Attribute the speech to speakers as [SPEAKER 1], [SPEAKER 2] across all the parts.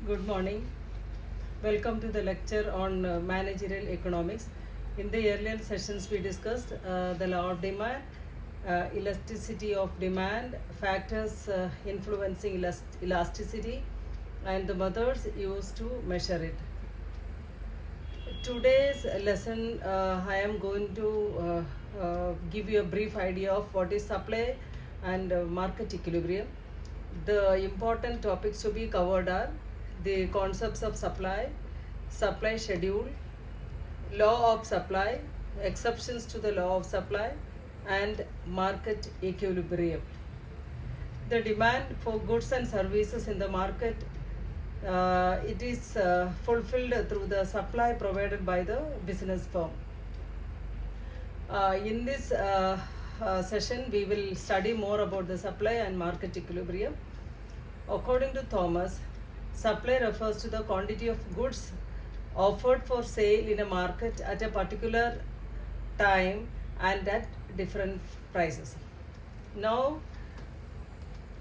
[SPEAKER 1] Good morning. Welcome to the lecture on Managerial Economics. In the earlier sessions, we discussed the law of demand, elasticity of demand, factors influencing elasticity, and the methods used to measure it. Today's lesson, I am going to give you a brief idea of what is supply and market equilibrium. The important topics to be covered are the concepts of supply, supply schedule, law of supply, exceptions to the law of supply, and market equilibrium. The demand for goods and services in the market, it is fulfilled through the supply provided by the business firm. In this session, we will study more about the supply and market equilibrium. According to Thomas, supply refers to the quantity of goods offered for sale in a market at a particular time and at different prices. Now,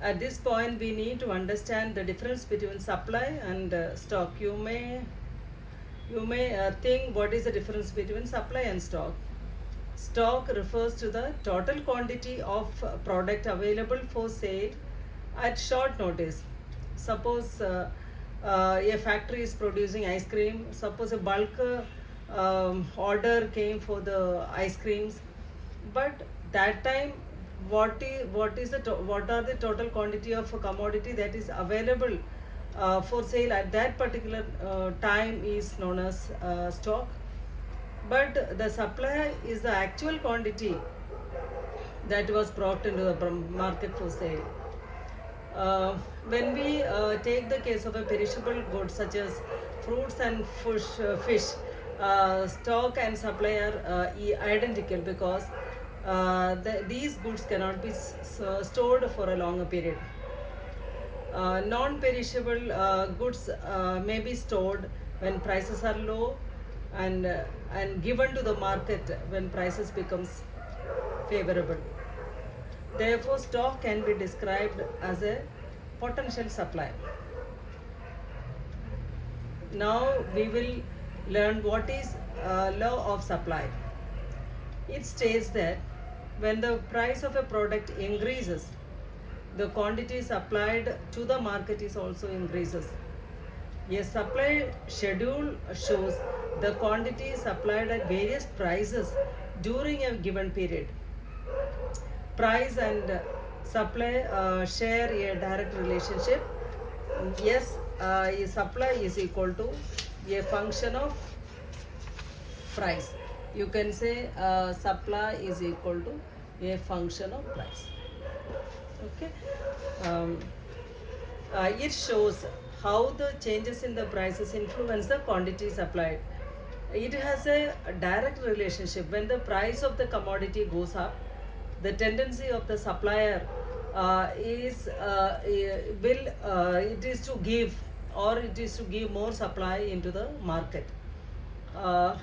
[SPEAKER 1] at this point, we need to understand the difference between supply and stock. You may think, what is the difference between supply and stock? Stock refers to the total quantity of product available for sale at short notice. Suppose a factory is producing ice cream. Suppose a bulk order came for the ice creams, but that time what are the total quantity of a commodity that is available for sale at that particular time is known as stock. But the supply is the actual quantity that was brought into the market for sale. When we take the case of a perishable good such as fruits and fish, stock and supply are identical because these goods cannot be stored for a longer period. Non-perishable goods may be stored when prices are low and given to the market when prices becomes favorable. Therefore, stock can be described as a potential supply. Now we will learn what is law of supply. It states that when the price of a product increases, the quantity supplied to the market is also increases. A supply schedule shows the quantity supplied at various prices during a given period. Price and supply share a direct relationship. Yes, supply is equal to a function of price. You can say supply is equal to a function of price. Okay. It shows how the changes in the prices influence the quantity supplied. It has a direct relationship. When the price of the commodity goes up, the tendency of the supplier is to give more supply into the market. The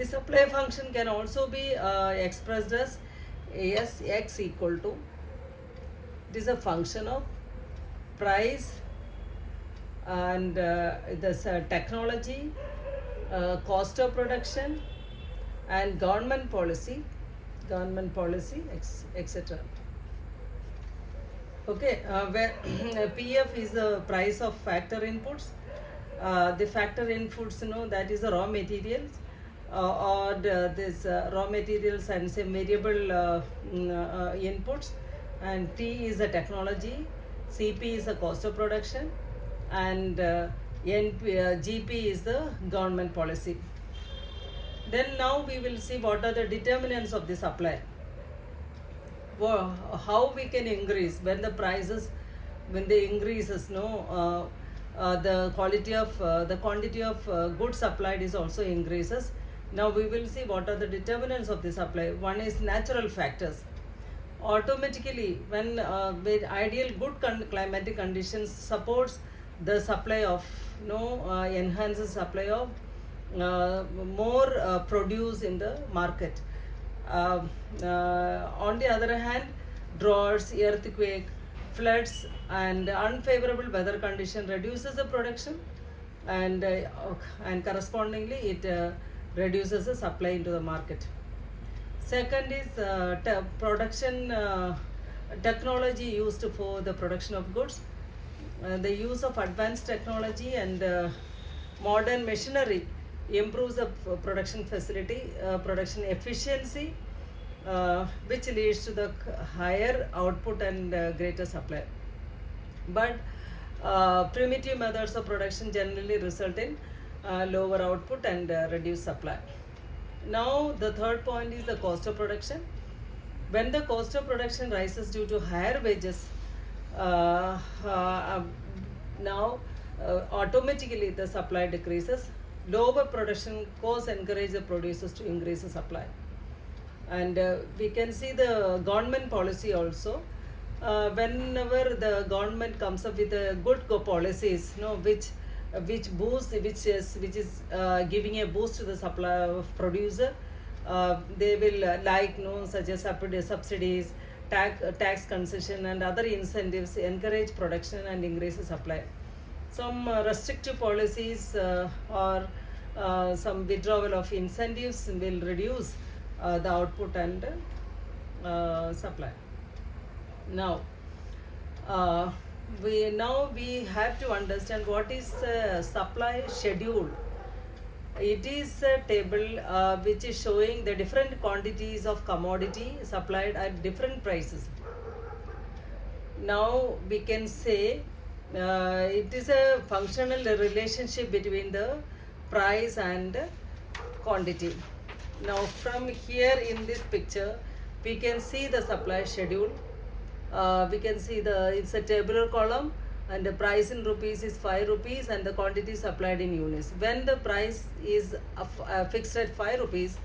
[SPEAKER 1] supply function can also be expressed as Sx equal to, it is a function of price and this technology, cost of production, and government policy, etc. Okay, where PF is the price of factor inputs. The factor inputs, that is the raw materials or this raw materials and some variable inputs, and T is the technology, CP is the cost of production, and GP is the government policy. Then now we will see what are the determinants of the supply. How we can increase when the prices, when they increases, the quantity of goods supplied is also increases. Now we will see what are the determinants of the supply. One is natural factors. Automatically, when with ideal good climatic conditions supports the supply of enhances supply of more produce in the market. On the other hand, droughts, earthquake, floods and unfavorable weather condition reduces the production, and correspondingly it reduces the supply into the market. Second is production technology used for the production of goods. The use of advanced technology and modern machinery improves the production facility, production efficiency, which leads to the higher output and greater supply. But primitive methods of production generally result in lower output and reduced supply. Now, the third point is the cost of production. When the cost of production rises due to higher wages, automatically the supply decreases. Lower production costs encourage the producers to increase the supply. And we can see the government policy also. Whenever the government comes up with good policies, which is giving a boost to the supply of producer, they will such as subsidies, tax concession and other incentives encourage production and increase the supply. Some restrictive policies or some withdrawal of incentives will reduce the output and supply. Now, we have to understand what is supply schedule. It is a table which is showing the different quantities of commodity supplied at different prices. Now we can say it is a functional relationship between the price and quantity. Now from here in this picture, we can see the supply schedule. We can see it's a tabular column, and the price in rupees is 5 rupees and the quantity supplied in units. When the price is fixed at 5 rupees,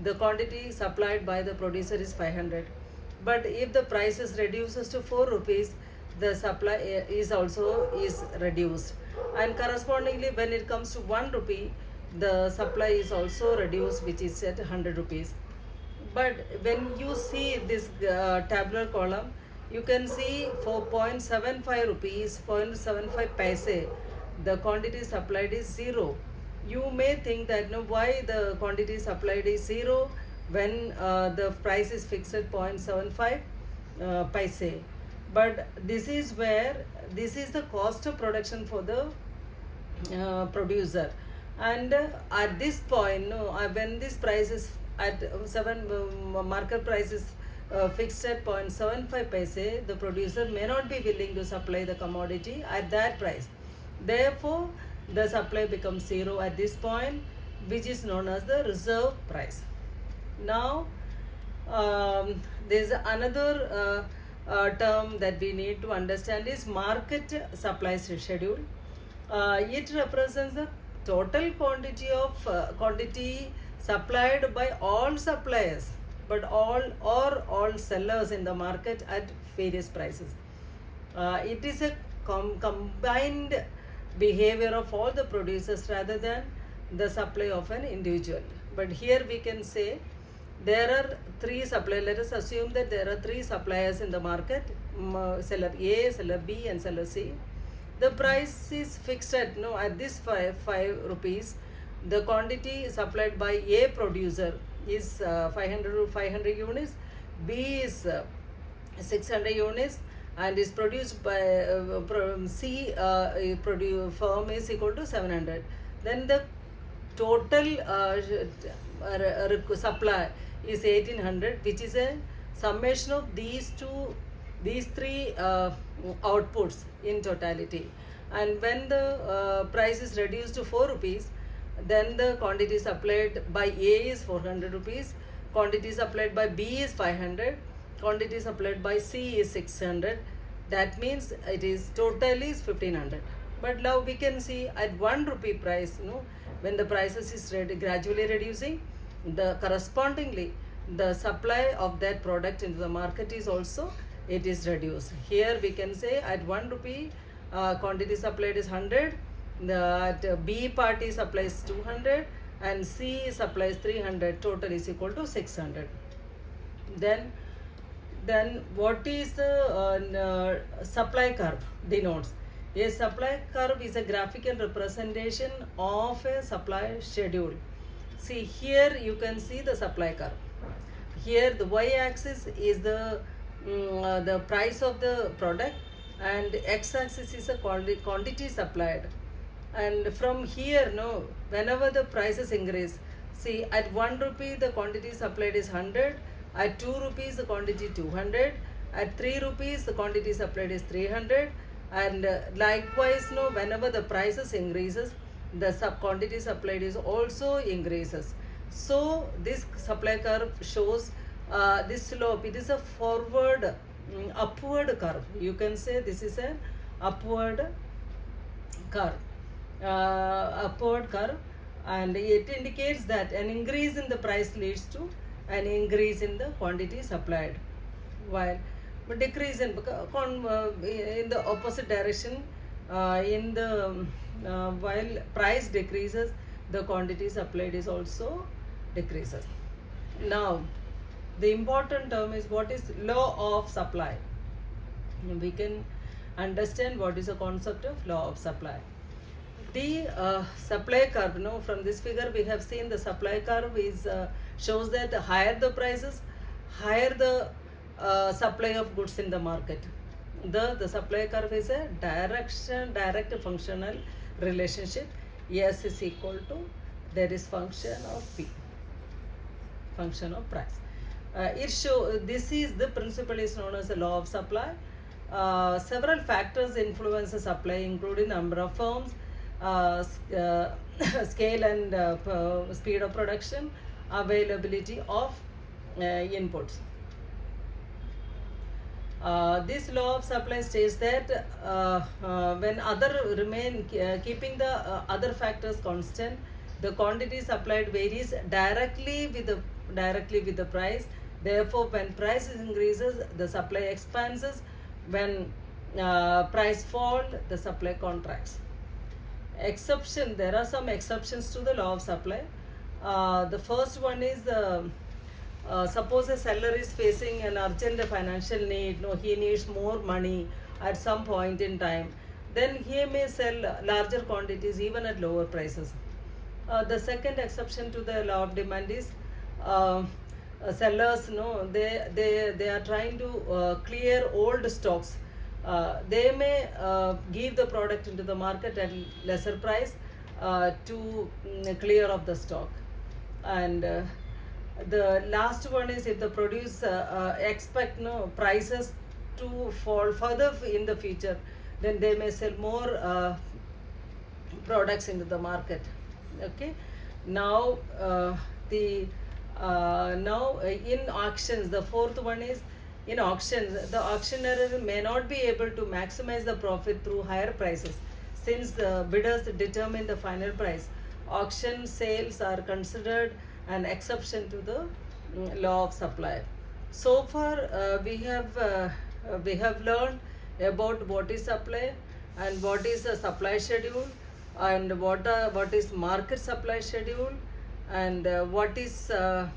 [SPEAKER 1] the quantity supplied by the producer is 500. But if the price is reduces to 4 rupees, the supply is reduced. And correspondingly, when it comes to 1 rupee, the supply is also reduced, which is at 100 rupees. But when you see this tabular column, you can see for 0.75 rupees, 0.75 paise, the quantity supplied is 0. You may think that why the quantity supplied is 0 when the price is fixed at 0.75 paise. But this is the cost of production for the producer. And at this point, when this price is at market price is fixed at 0.75 paise, the producer may not be willing to supply the commodity at that price. Therefore, the supply becomes 0 at this point, which is known as the reserve price. Now, there is another term that we need to understand is market supply schedule. It represents the total quantity supplied by all suppliers, but all sellers in the market at various prices. It is a combined behavior of all the producers rather than the supply of an individual. But here we can say there are 3 suppliers. Let us assume that there are 3 suppliers in the market, seller A, seller B and seller C. The price is fixed at this 5 rupees. The quantity supplied by A producer is 500 units, B is 600 units, and is produced by C firm is equal to 700. Then the total supply is 1800, which is a summation of these 3 outputs in totality. And when the price is reduced to 4 rupees, then the quantity supplied by A is 400 rupees, quantity supplied by B is 500, quantity supplied by C is 600. That means it is totally is 1500. But now we can see at 1 rupee price, when the prices is gradually reducing, the correspondingly the supply of that product into the market is also it is reduced. Here we can say at 1 rupee quantity supplied is 100, the B party supplies 200 and C supplies 300, total is equal to 600. Then Then what is the supply curve denotes? A supply curve is a graphical representation of a supply schedule. See here you can see the supply curve. Here the y-axis is the price of the product, and x-axis is a quantity supplied. And from here, no, whenever the prices increase, see at 1 rupee the quantity supplied is 100, at 2 rupees the quantity 200, at 3 rupees the quantity supplied is 300, and likewise, no, whenever the prices increases, the quantity supplied is also increases. So this supply curve shows this slope. It is a forward upward curve. You can say this is an upward curve. Upward curve, and it indicates that an increase in the price leads to an increase in the quantity supplied, while decrease in the opposite direction, while price decreases, the quantity supplied is also decreases. Now the important term is what is law of supply. We can understand what is the concept of law of supply. The supply curve, no, from this figure we have seen the supply curve is shows that the higher the prices, higher the supply of goods in the market. The supply curve is a direct functional relationship. S is equal to, there is function of P, function of price. This is the principle is known as the law of supply. Several factors influence the supply, including number of firms, scale and speed of production, availability of inputs. This law of supply states that when other remain keeping the other factors constant, the quantity supplied varies directly with the price. Therefore, when price increases, the supply expands. When price fall, the supply contracts. Exception, there are some exceptions to the law of supply. The first one is suppose a seller is facing an urgent financial need, no, he needs more money at some point in time, then he may sell larger quantities even at lower prices. The second exception to the law of demand is sellers, no, they are trying to clear old stocks. They may give the product into the market at lesser price to clear off the stock. And the last one is if the producer expect, no, prices to fall further in the future, then they may sell more products into the market. Okay, now in auctions, the fourth one is, in auctions, the auctioneer may not be able to maximize the profit through higher prices, since the bidders determine the final price. Auction sales are considered an exception to the law of supply. So far we have learned about what is supply and what is the supply schedule, and what is market supply schedule, and what is the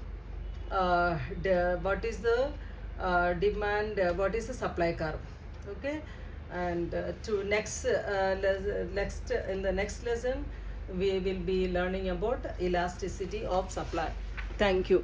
[SPEAKER 1] demand, what is the supply curve. Okay, and to next in the next lesson we will be learning about elasticity of supply. Thank you.